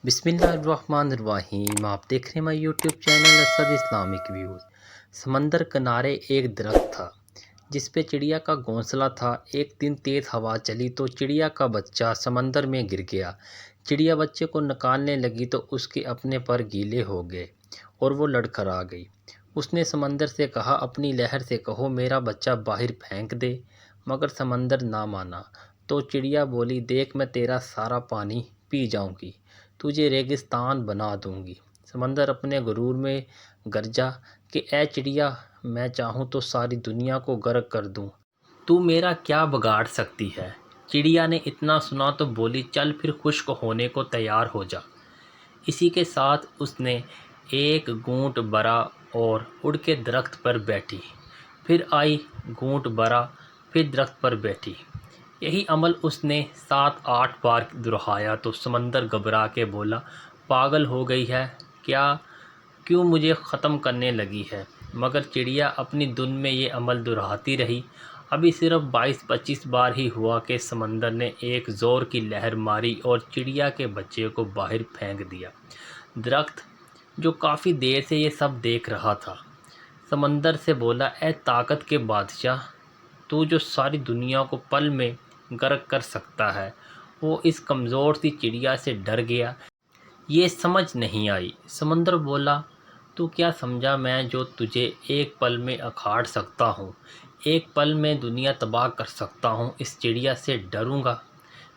بسم اللہ الرحمن الرحیم۔ آپ دیکھ رہے ہیں ہمارا YouTube channel Asad Islamic views. سمندر کنارے ایک درخت تھا جس پہ چڑیا کا گھونسلہ تھا۔ ایک دن تیز ہوا چلی تو چڑیا کا بچہ سمندر میں گر گیا۔ چڑیا بچے کو نکالنے لگی تو اس کے اپنے پر گیلے ہو گئے اور وہ لڑکھڑا گئی۔ اس نے سمندر سے کہا، اپنی لہر سے کہو میرا بچہ باہر پھینک دے، مگر سمندر نہ مانا۔ تو چڑیا بولی، دیکھ میں تیرا سارا پانی پی جاؤں گی، تجھے ریگستان بنا دوں گی۔ سمندر اپنے غرور میں گرجا کہ اے چڑیا، میں چاہوں تو ساری دنیا کو غرق کر دوں، تو میرا کیا بگاڑ سکتی ہے؟ چڑیا نے اتنا سنا تو بولی، چل پھر خشک ہونے کو تیار ہو جا۔ اسی کے ساتھ اس نے ایک گھونٹ بھرا اور اڑ کے درخت پر بیٹھی، پھر آئی گھونٹ بھرا، پھر درخت پر بیٹھی۔ یہی عمل اس نے 7-8 بار دہرایا تو سمندر گھبرا کے بولا، پاگل ہو گئی ہے کیا؟ کیوں مجھے ختم کرنے لگی ہے؟ مگر چڑیا اپنی دھن میں یہ عمل دہراتی رہی۔ ابھی صرف 22-25 بار ہی ہوا کہ سمندر نے ایک زور کی لہر ماری اور چڑیا کے بچے کو باہر پھینک دیا۔ درخت، جو کافی دیر سے یہ سب دیکھ رہا تھا، سمندر سے بولا، اے طاقت کے بادشاہ، تو جو ساری دنیا کو پل میں غرق کر سکتا ہے، وہ اس کمزور سی چڑیا سے ڈر گیا؟ یہ سمجھ نہیں آئی۔ سمندر بولا، تو کیا سمجھا میں جو تجھے ایک پل میں اکھاڑ سکتا ہوں، ایک پل میں دنیا تباہ کر سکتا ہوں، اس چڑیا سے ڈروں گا؟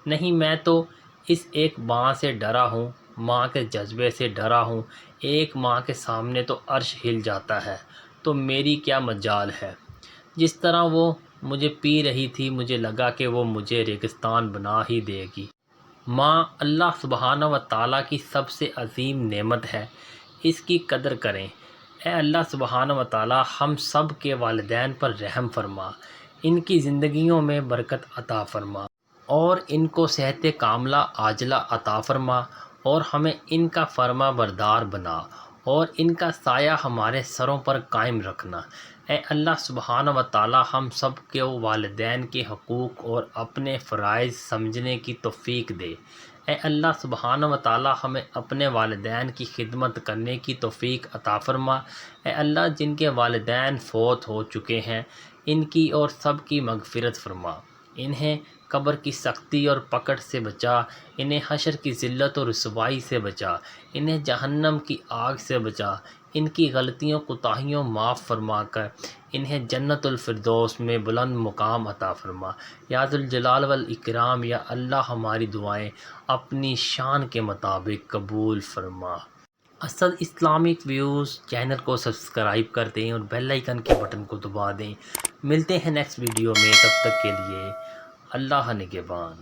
نہیں، میں تو اس ایک ماں سے ڈرا ہوں، ماں کے جذبے سے ڈرا ہوں۔ ایک ماں کے سامنے تو عرش ہل جاتا ہے، تو میری کیا مجال ہے؟ جس طرح وہ مجھے پی رہی تھی، مجھے لگا کہ وہ مجھے ریگستان بنا ہی دے گی۔ ماں اللہ سبحانہ و تعالیٰ کی سب سے عظیم نعمت ہے، اس کی قدر کریں۔ اے اللہ سبحانہ و تعالیٰ، ہم سب کے والدین پر رحم فرما، ان کی زندگیوں میں برکت عطا فرما اور ان کو صحت کاملہ عاجلہ عطا فرما، اور ہمیں ان کا فرما بردار بنا اور ان کا سایہ ہمارے سروں پر قائم رکھنا۔ اے اللہ سبحانہ و تعالیٰ، ہم سب کے والدین کے حقوق اور اپنے فرائض سمجھنے کی توفیق دے۔ اے اللہ سبحانہ و تعالیٰ، ہمیں اپنے والدین کی خدمت کرنے کی توفیق عطا فرما۔ اے اللہ، جن کے والدین فوت ہو چکے ہیں، ان کی اور سب کی مغفرت فرما، انہیں قبر کی سختی اور پکڑ سے بچا، انہیں حشر کی ذلت اور رسوائی سے بچا، انہیں جہنم کی آگ سے بچا، ان کی غلطیوں کوتاہیوں معاف فرما کر انہیں جنت الفردوس میں بلند مقام عطا فرما۔ یا ذوالجلال والاکرام، یا اللہ، ہماری دعائیں اپنی شان کے مطابق قبول فرما۔ اسد اسلامک ویوز چینل کو سبسکرائب کر دیں اور بیل آئیکن کے بٹن کو دبا دیں۔ ملتے ہیں نیکسٹ ویڈیو میں، تب تک کے لیے اللہ نگہبان۔